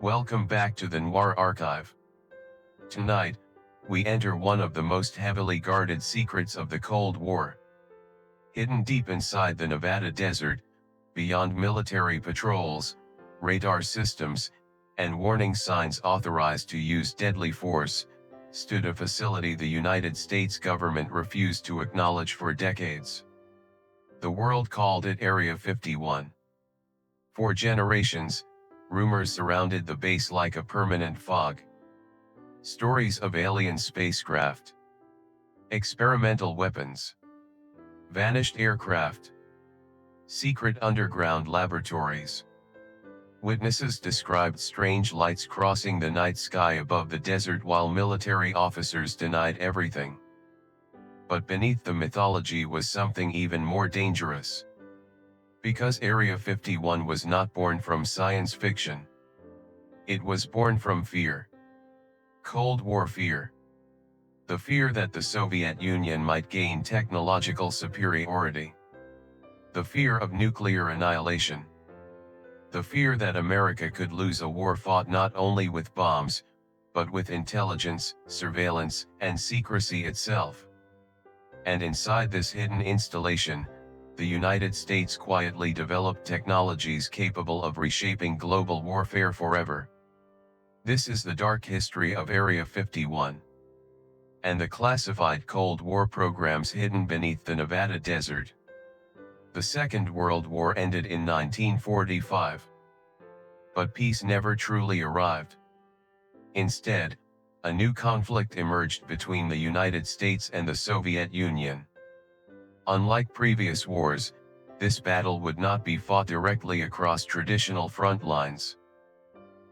Welcome back to the Noir archive. Tonight, we enter one of the most heavily guarded secrets of the Cold War. Hidden deep inside the Nevada desert, beyond military patrols, radar systems, and warning signs authorized to use deadly force, stood a facility the United States government refused to acknowledge for decades. The world called it Area 51. For generations, rumors surrounded the base like a permanent fog. Stories of alien spacecraft, experimental weapons, vanished aircraft, secret underground laboratories. Witnesses described strange lights crossing the night sky above the desert while military officers denied everything. But beneath the mythology was something even more dangerous. Because Area 51 was not born from science fiction. It was born from fear. Cold War fear. The fear that the Soviet Union might gain technological superiority. The fear of nuclear annihilation. The fear that America could lose a war fought not only with bombs, but with intelligence, surveillance, and secrecy itself. And inside this hidden installation, the United States quietly developed technologies capable of reshaping global warfare forever. This is the dark history of Area 51. And the classified Cold War programs hidden beneath the Nevada desert. The Second World War ended in 1945. But peace never truly arrived. Instead, a new conflict emerged between the United States and the Soviet Union. Unlike previous wars, this battle would not be fought directly across traditional front lines.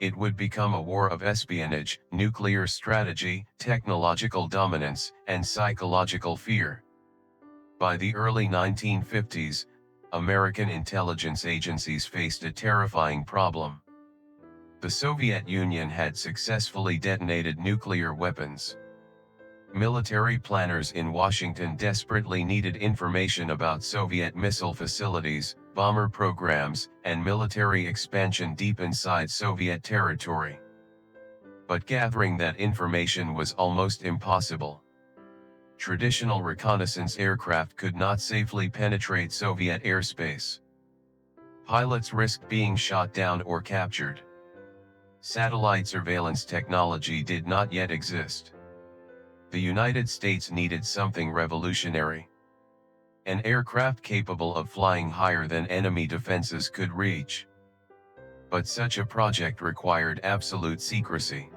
It would become a war of espionage, nuclear strategy, technological dominance, and psychological fear. By the early 1950s, American intelligence agencies faced a terrifying problem. The Soviet Union had successfully detonated nuclear weapons. Military planners in Washington desperately needed information about Soviet missile facilities, bomber programs, and military expansion deep inside Soviet territory. But gathering that information was almost impossible. Traditional reconnaissance aircraft could not safely penetrate Soviet airspace. Pilots risked being shot down or captured. Satellite surveillance technology did not yet exist. The United States needed something revolutionary. An aircraft capable of flying higher than enemy defenses could reach. But such a project required absolute secrecy.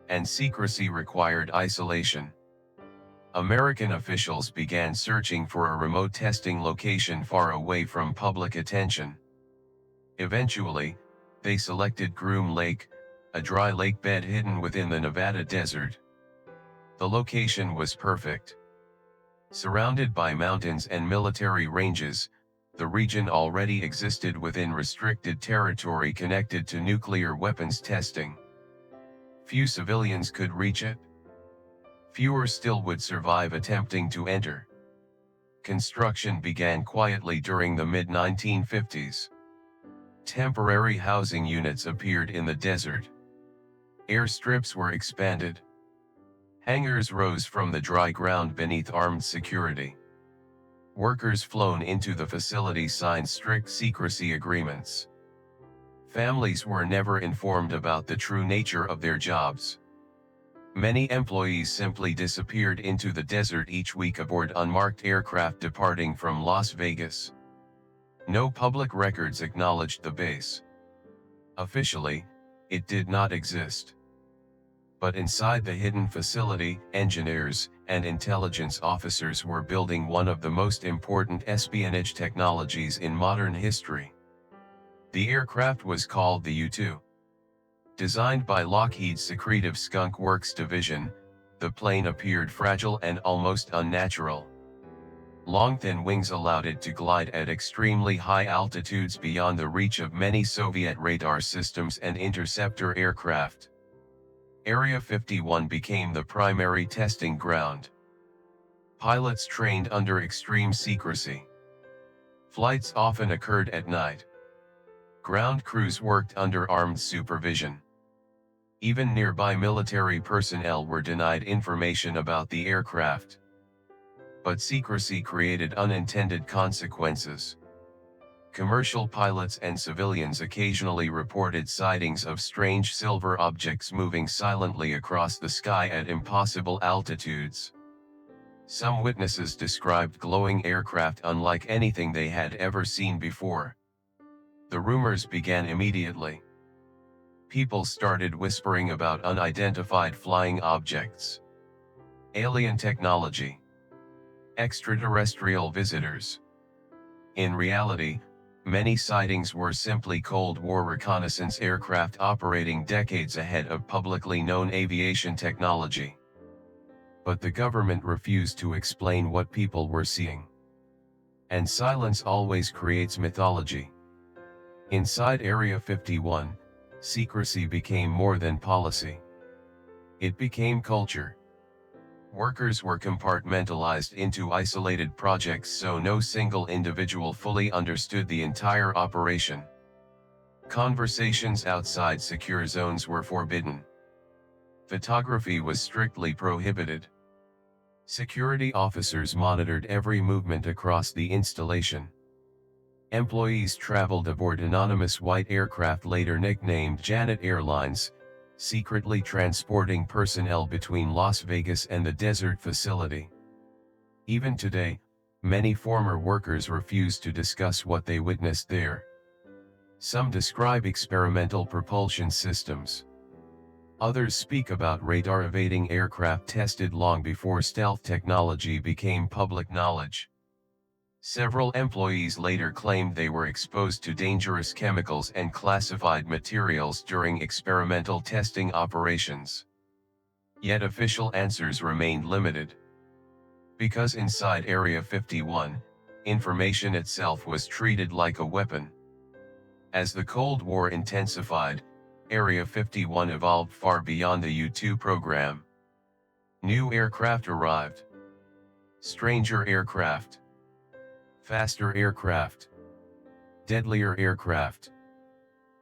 And secrecy required isolation. American officials began searching for a remote testing location far away from public attention. Eventually, they selected Groom Lake, a dry lake bed hidden within the Nevada desert. The location was perfect. Surrounded by mountains and military ranges, the region already existed within restricted territory connected to nuclear weapons testing. Few civilians could reach it. Fewer still would survive attempting to enter. Construction began quietly during the mid-1950s. Temporary housing units appeared in the desert. Airstrips were expanded. Hangars rose from the dry ground beneath armed security. Workers flown into the facility signed strict secrecy agreements. Families were never informed about the true nature of their jobs. Many employees simply disappeared into the desert each week aboard unmarked aircraft departing from Las Vegas. No public records acknowledged the base. Officially, it did not exist. But inside the hidden facility, engineers and intelligence officers were building one of the most important espionage technologies in modern history. The aircraft was called the U-2. Designed by Lockheed's secretive Skunk Works division, the plane appeared fragile and almost unnatural. Long thin wings allowed it to glide at extremely high altitudes beyond the reach of many Soviet radar systems and interceptor aircraft. Area 51 became the primary testing ground. Pilots trained under extreme secrecy. Flights often occurred at night. Ground crews worked under armed supervision. Even nearby military personnel were denied information about the aircraft. But secrecy created unintended consequences. Commercial pilots and civilians occasionally reported sightings of strange silver objects moving silently across the sky at impossible altitudes. Some witnesses described glowing aircraft unlike anything they had ever seen before. The rumors began immediately. People started whispering about unidentified flying objects, alien technology, extraterrestrial visitors. In reality, many sightings were simply Cold War reconnaissance aircraft operating decades ahead of publicly known aviation technology. But the government refused to explain what people were seeing. And silence always creates mythology. Inside Area 51, secrecy became more than policy. It became culture. Workers were compartmentalized into isolated projects so no single individual fully understood the entire operation. Conversations outside secure zones were forbidden. Photography was strictly prohibited. Security officers monitored every movement across the installation. Employees traveled aboard anonymous white aircraft later nicknamed Janet Airlines, secretly transporting personnel between Las Vegas and the desert facility. Even today, many former workers refuse to discuss what they witnessed there. Some describe experimental propulsion systems. Others speak about radar-evading aircraft tested long before stealth technology became public knowledge. Several employees later claimed they were exposed to dangerous chemicals and classified materials during experimental testing operations. Yet official answers remained limited. Because inside Area 51, information itself was treated like a weapon. As the Cold War intensified, Area 51 evolved far beyond the U-2 program. New aircraft arrived. Stranger aircraft. Faster aircraft. Deadlier aircraft.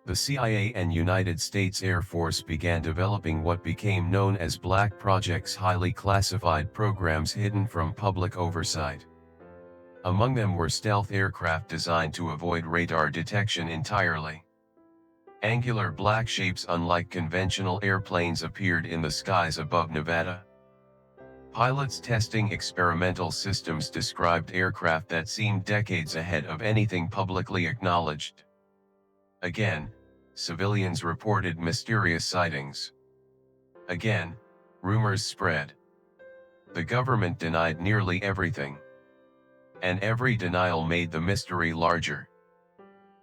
The CIA and United States Air Force began developing what became known as black projects, highly classified programs hidden from public oversight. Among them were stealth aircraft designed to avoid radar detection entirely. Angular black shapes unlike conventional airplanes appeared in the skies above Nevada. Pilots testing experimental systems described aircraft that seemed decades ahead of anything publicly acknowledged. Again, civilians reported mysterious sightings. Again, rumors spread. The government denied nearly everything. And every denial made the mystery larger.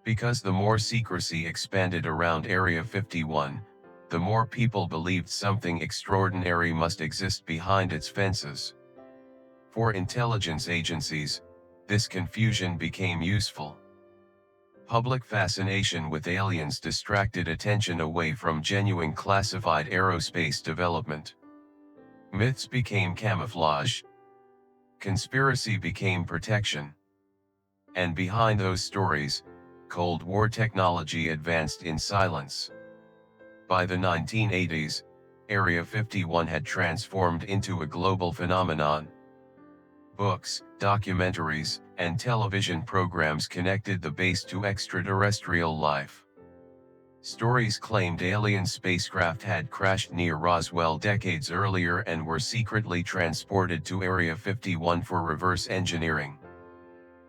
Because the more secrecy expanded around Area 51, the more people believed something extraordinary must exist behind its fences. For intelligence agencies, this confusion became useful. Public fascination with aliens distracted attention away from genuine classified aerospace development. Myths became camouflage. Conspiracy became protection. And behind those stories, Cold War technology advanced in silence. By the 1980s, Area 51 had transformed into a global phenomenon. Books, documentaries, and television programs connected the base to extraterrestrial life. Stories claimed alien spacecraft had crashed near Roswell decades earlier and were secretly transported to Area 51 for reverse engineering.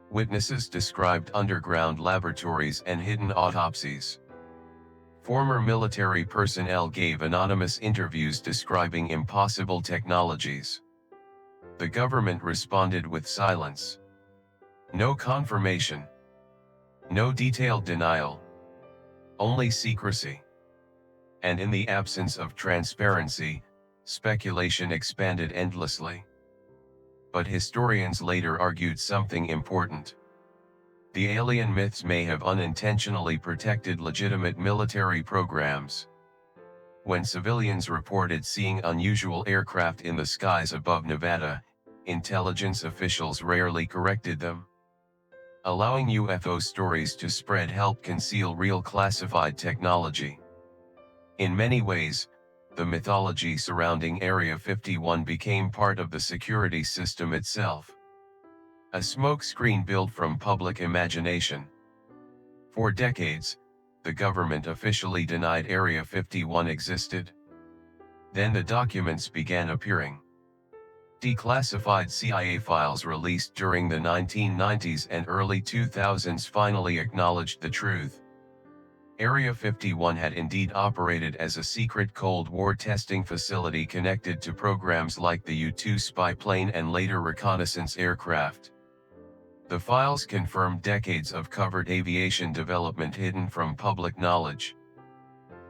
Witnesses described underground laboratories and hidden autopsies. Former military personnel gave anonymous interviews describing impossible technologies. The government responded with silence. No confirmation. No detailed denial. Only secrecy. And in the absence of transparency, speculation expanded endlessly. But historians later argued something important. The alien myths may have unintentionally protected legitimate military programs. When civilians reported seeing unusual aircraft in the skies above Nevada, intelligence officials rarely corrected them. Allowing UFO stories to spread helped conceal real classified technology. In many ways, the mythology surrounding Area 51 became part of the security system itself. A smokescreen built from public imagination. For decades, the government officially denied Area 51 existed. Then the documents began appearing. Declassified CIA files released during the 1990s and early 2000s finally acknowledged the truth. Area 51 had indeed operated as a secret Cold War testing facility connected to programs like the U-2 spy plane and later reconnaissance aircraft. The files confirmed decades of covert aviation development hidden from public knowledge.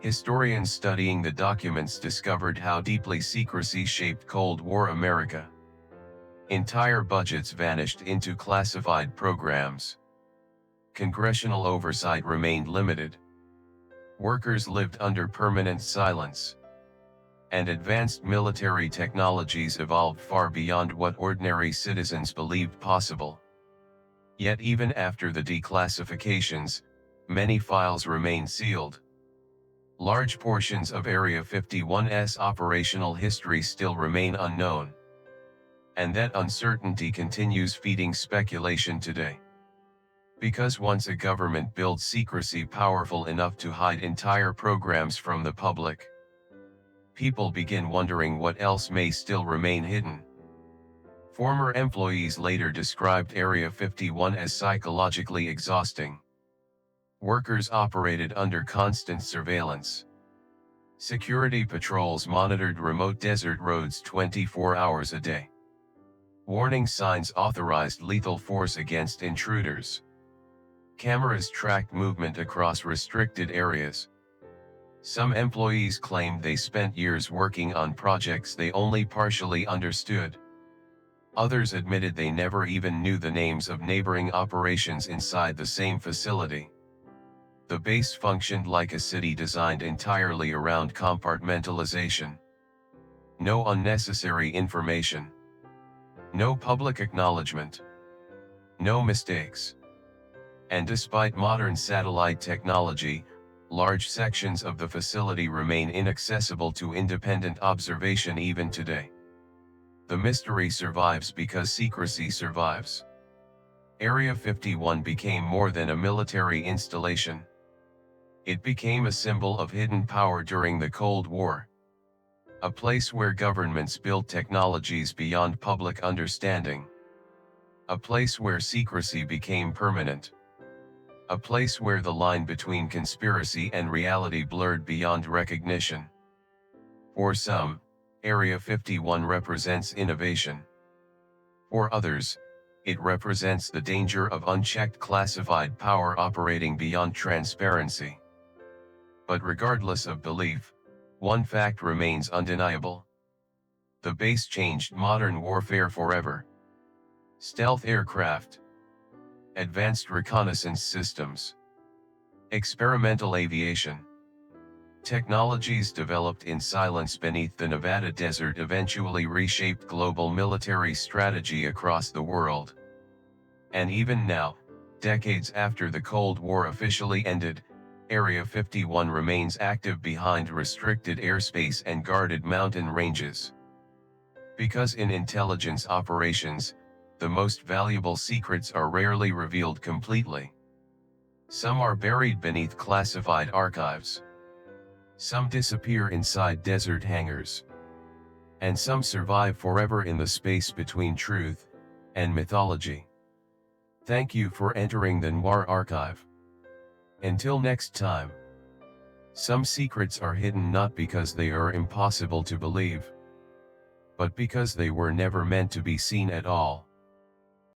Historians studying the documents discovered how deeply secrecy shaped Cold War America. Entire budgets vanished into classified programs. Congressional oversight remained limited. Workers lived under permanent silence. And advanced military technologies evolved far beyond what ordinary citizens believed possible. Yet even after the declassifications, many files remain sealed. Large portions of Area 51's operational history still remain unknown. And that uncertainty continues feeding speculation today. Because once a government builds secrecy powerful enough to hide entire programs from the public, people begin wondering what else may still remain hidden. Former employees later described Area 51 as psychologically exhausting. Workers operated under constant surveillance. Security patrols monitored remote desert roads 24 hours a day. Warning signs authorized lethal force against intruders. Cameras tracked movement across restricted areas. Some employees claimed they spent years working on projects they only partially understood. Others admitted they never even knew the names of neighboring operations inside the same facility. The base functioned like a city designed entirely around compartmentalization. No unnecessary information. No public acknowledgement. No mistakes. And despite modern satellite technology, large sections of the facility remain inaccessible to independent observation even today. The mystery survives because secrecy survives. Area 51 became more than a military installation. It became a symbol of hidden power during the Cold War. A place where governments built technologies beyond public understanding. A place where secrecy became permanent. A place where the line between conspiracy and reality blurred beyond recognition. For some, Area 51 represents innovation. For others, it represents the danger of unchecked classified power operating beyond transparency. But regardless of belief, one fact remains undeniable. The base changed modern warfare forever. Stealth aircraft, advanced reconnaissance systems, experimental aviation. Technologies developed in silence beneath the Nevada desert eventually reshaped global military strategy across the world. And even now, decades after the Cold War officially ended, Area 51 remains active behind restricted airspace and guarded mountain ranges. Because in intelligence operations, the most valuable secrets are rarely revealed completely. Some are buried beneath classified archives. Some disappear inside desert hangars. And some survive forever in the space between truth and mythology. Thank you for entering the Noir archive. Until next time. Some secrets are hidden not because they are impossible to believe, but because they were never meant to be seen at all.